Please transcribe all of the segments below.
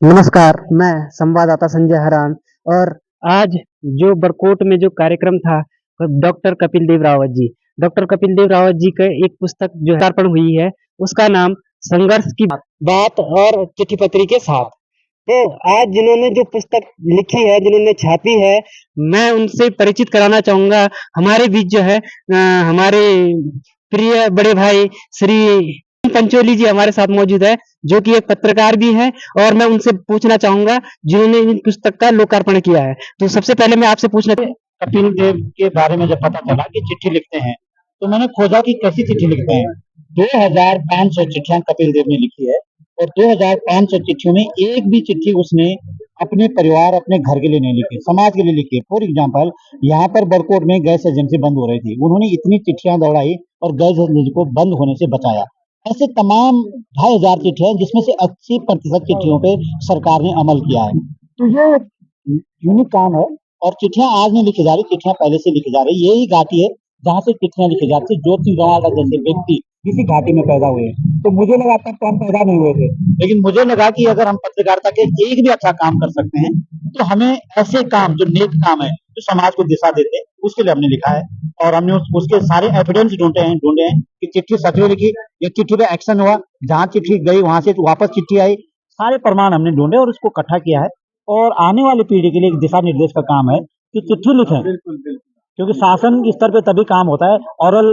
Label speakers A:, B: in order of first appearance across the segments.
A: नमस्कार, मैं संवाददाता संजय हरान और आज जो बरकोट में जो कार्यक्रम था डॉक्टर कपिल देव रावत जी डॉक्टर कपिल देव रावत जी का एक पुस्तक जो लोकार्पण हुई है उसका नाम संघर्ष की बात और चिट्ठी पत्री के साथ। तो आज जिन्होंने जो पुस्तक लिखी है, जिन्होंने छापी है, मैं उनसे परिचित कराना चाहूंगा। हमारे बीच जो है हमारे प्रिय बड़े भाई श्री पंचोली जी हमारे साथ मौजूद है, जो कि एक पत्रकार भी हैं और मैं उनसे पूछना चाहूंगा जिन्होंने इन पुस्तक का लोकार्पण किया है। तो सबसे पहले मैं आपसे पूछना
B: कपिल देव के बारे में जब पता चला कि चिट्ठी लिखते हैं तो मैंने खोजा कि कैसी चिट्ठी लिखते हैं। 2500 चिट्ठियां कपिल देव ने लिखी है और 2500 चिट्ठियों में एक भी चिट्ठी उसने अपने परिवार अपने घर के लिए नहीं लिखी, समाज के लिए लिखी है। फॉर एग्जाम्पल, यहाँ पर बरकोट में गैस एजेंसी बंद हो रही थी, उन्होंने इतनी चिट्ठियां दौड़ाई और गैस एजेंसी को बंद होने से बचाया। ऐसे तमाम 2500 चिट्ठियां जिसमें से 80% चिट्ठियों पे सरकार ने अमल किया है। तो ये यूनिक काम है और चिट्ठियां आज नहीं लिखी जा रही, चिट्ठियां पहले से लिखी जा रही। यही घाटी है जहाँ से चिट्ठियां लिखी जाती है। ज्योति गवाला जैसे व्यक्ति इसी घाटी में पैदा हुए हैं। तो मुझे लगा तब तो हम पैदा नहीं हुए थे, लेकिन मुझे लगा कि अगर हम पत्रकारिता के एक भी अच्छा काम कर सकते हैं तो हमें ऐसे काम जो नेक काम है, जो समाज को दिशा देते हैं, उसके लिए हमने लिखा है। और हमने उसके सारे एविडेंस ढूंढे हैं कि चिट्ठी सच में लिखी या चिट्ठी पे एक्शन हुआ, जहाँ चिट्ठी गई वहां से वापस चिट्ठी आई, सारे प्रमाण हमने ढूंढे और उसको इकट्ठा किया है। और आने वाली पीढ़ी के लिए एक दिशा निर्देश का काम है कि चिट्ठी लिखें, क्योंकि शासन स्तर पे तभी काम होता है, ऑरल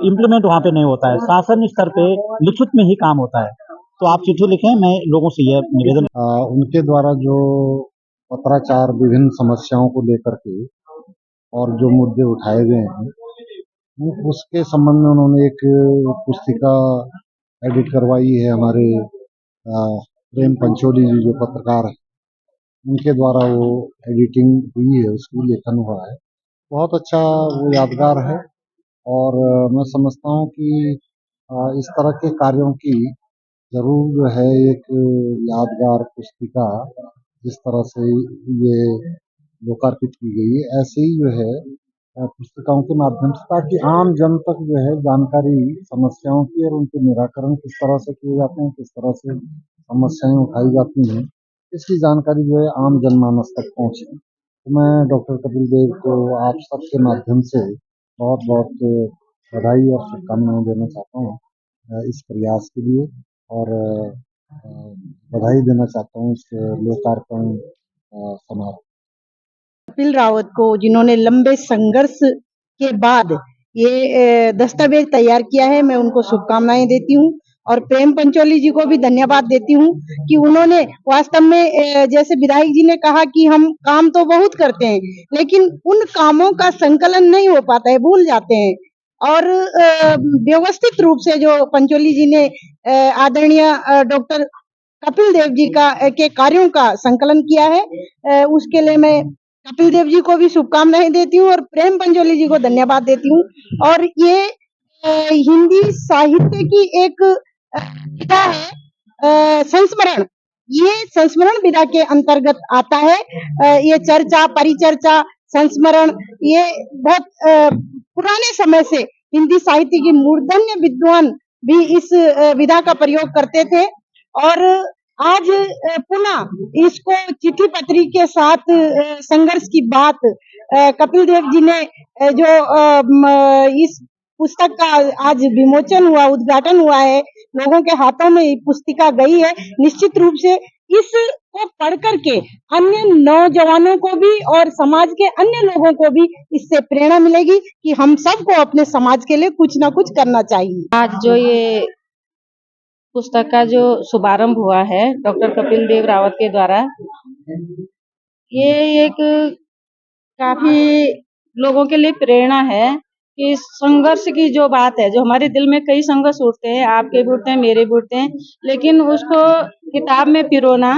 B: इम्प्लीमेंट वहाँ पे नहीं होता है। शासन स्तर पे लिखित में ही काम होता है। तो आप चिट्ठी लिखें, मैं लोगों से यह निवेदन।
C: उनके द्वारा जो पत्राचार विभिन्न समस्याओं को लेकर के और जो मुद्दे उठाए गए हैं उसके संबंध में उन्होंने एक पुस्तिका एडिट करवाई है। हमारे प्रेम पंचोली जी जो पत्रकार हैं उनके द्वारा वो एडिटिंग हुई है, उसकी लेखन हुआ है। बहुत अच्छा, वो यादगार है। और मैं समझता हूँ कि इस तरह के कार्यों की जरूर जो है एक यादगार पुस्तिका जिस तरह से ये लोकार्पित की गई है, ऐसे ही जो है पुस्तिकाओं के माध्यम से, ताकि आम जन तक जो है जानकारी समस्याओं की और उनके निराकरण किस तरह से किए जाते हैं, किस तरह से समस्याएं उठाई जाती हैं, इसकी जानकारी जो है आम जनमानस तक पहुंचे। तो मैं डॉक्टर कपिल देव को आप सबके माध्यम से बहुत बहुत बधाई और शुभकामनाएं देना चाहता हूँ इस प्रयास के लिए। और बधाई देना चाहता हूँ इस लोकार्पण समारोह।
D: कपिल रावत को, जिन्होंने लंबे संघर्ष के बाद ये दस्तावेज तैयार किया है, मैं उनको शुभकामनाएं देती हूँ। और प्रेम पंचोली जी को भी धन्यवाद देती हूँ कि उन्होंने वास्तव में, जैसे विधायक जी ने कहा कि हम काम तो बहुत करते हैं, लेकिन उन कामों का संकलन नहीं हो पाता है, भूल जाते हैं। और व्यवस्थित रूप से जो पंचोली जी ने आदरणीय डॉक्टर कपिल देव जी के कार्यों का संकलन किया है, उसके लिए मैं कपिल देव जी को भी शुभकामनाएं देती हूँ और प्रेम पंचोली जी को धन्यवाद देती हूँ। और ये हिंदी साहित्य की एक विधा है, संस्मरण। ये संस्मरण विधा के अंतर्गत आता है। ये चर्चा, परिचर्चा, संस्मरण, ये बहुत पुराने समय से हिंदी साहित्य की मूर्धन्य विद्वान भी इस विधा का प्रयोग करते थे। और आज पुनः इसको चिट्ठी पत्री के साथ संघर्ष की बात कपिल देव जी ने जो इस पुस्तक का आज विमोचन हुआ, उद्घाटन हुआ है, लोगों के हाथों में पुस्तिका गई है। निश्चित रूप से इसको पढ़ करके अन्य नौजवानों को भी और समाज के अन्य लोगों को भी इससे प्रेरणा मिलेगी कि हम सबको अपने समाज के लिए कुछ ना कुछ करना चाहिए।
E: आज जो ये पुस्तक का जो शुभारंभ हुआ है डॉक्टर कपिल देव रावत के द्वारा, ये एक काफी लोगों के लिए प्रेरणा है कि संघर्ष की जो बात है, जो हमारे दिल में कई संघर्ष उठते हैं, आपके भी उठते हैं, मेरे भी उठते हैं, लेकिन उसको किताब में पिरोना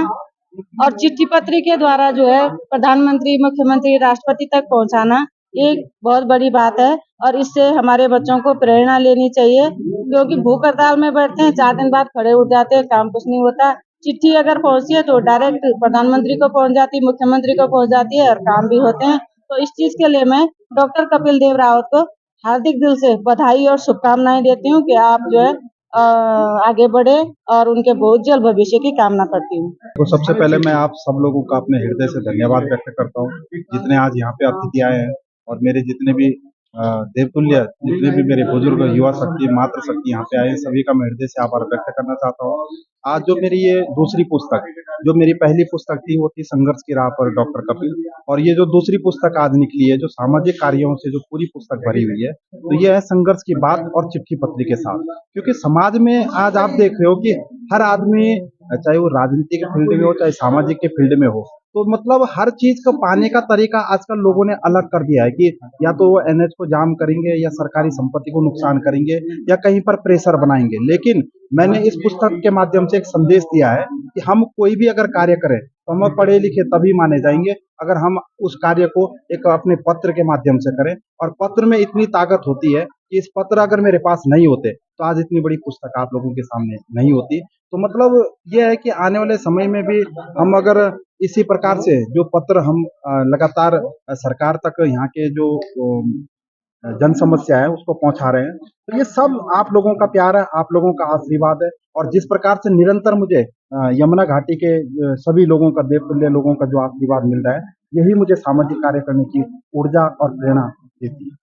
E: और चिट्ठी पत्री के द्वारा जो है प्रधानमंत्री, मुख्यमंत्री, राष्ट्रपति तक पहुंचाना एक बहुत बड़ी बात है। और इससे हमारे बच्चों को प्रेरणा लेनी चाहिए, क्योंकि भूख हड़ताल में बैठते हैं, 4 दिन बाद खड़े उठ जाते हैं, काम कुछ नहीं होता। चिट्ठी अगर पहुंची है तो डायरेक्ट प्रधानमंत्री को पहुंच जाती है, मुख्यमंत्री को पहुंच जाती है और काम भी होते हैं। तो इस चीज के लिए मैं डॉक्टर कपिल देव रावत को हार्दिक दिल से बधाई और शुभकामनाएं देती हूँ कि आप जो है आगे बढ़े और उनके बहुत जल्द भविष्य की कामना करती हूँ।
F: तो सबसे पहले मैं आप सब लोगों का अपने हृदय से धन्यवाद व्यक्त करता हूँ, जितने आज यहाँ पे अतिथि आए हैं और मेरे जितने भी देवतुल्य जितने भी मेरे बुजुर्ग युवा शक्ति मातृ शक्ति यहाँ पे आए हैं, सभी का मैं हृदय से आभार व्यक्त करना चाहता हूँ। आज जो मेरी ये दूसरी पुस्तक, जो मेरी पहली पुस्तक थी वो थी संघर्ष की राह पर डॉक्टर कपिल, और ये जो दूसरी पुस्तक आज निकली है जो सामाजिक कार्यों से जो पूरी पुस्तक भरी हुई है, तो ये है संघर्ष की बात और चिट्ठी पत्री के साथ। क्योंकि समाज में आज आप देख रहे हो कि हर आदमी, चाहे वो राजनीति के फील्ड में हो चाहे सामाजिक के फील्ड में हो, तो मतलब हर चीज को पाने का तरीका आजकल लोगों ने अलग कर दिया है कि या तो वो एनएच को जाम करेंगे या सरकारी संपत्ति को नुकसान करेंगे या कहीं पर प्रेशर बनाएंगे। लेकिन मैंने इस पुस्तक के माध्यम से एक संदेश दिया है कि हम कोई भी अगर कार्य करें तो हम पढ़े लिखे तभी माने जाएंगे अगर हम उस कार्य को एक अपने पत्र के माध्यम से करें। और पत्र में इतनी ताकत होती है कि इस पत्र अगर मेरे पास नहीं होते तो आज इतनी बड़ी पुस्तक आप लोगों के सामने नहीं होती। तो मतलब ये है कि आने वाले समय में भी हम अगर इसी प्रकार से जो पत्र हम लगातार सरकार तक यहाँ के जो जन समस्या है उसको पहुंचा रहे हैं, तो ये सब आप लोगों का प्यार है, आप लोगों का आशीर्वाद है। और जिस प्रकार से निरंतर मुझे यमुना घाटी के सभी लोगों का, देवतुल्य लोगों का जो आशीर्वाद मिल रहा है, यही मुझे सामाजिक कार्य करने की ऊर्जा और प्रेरणा देती है।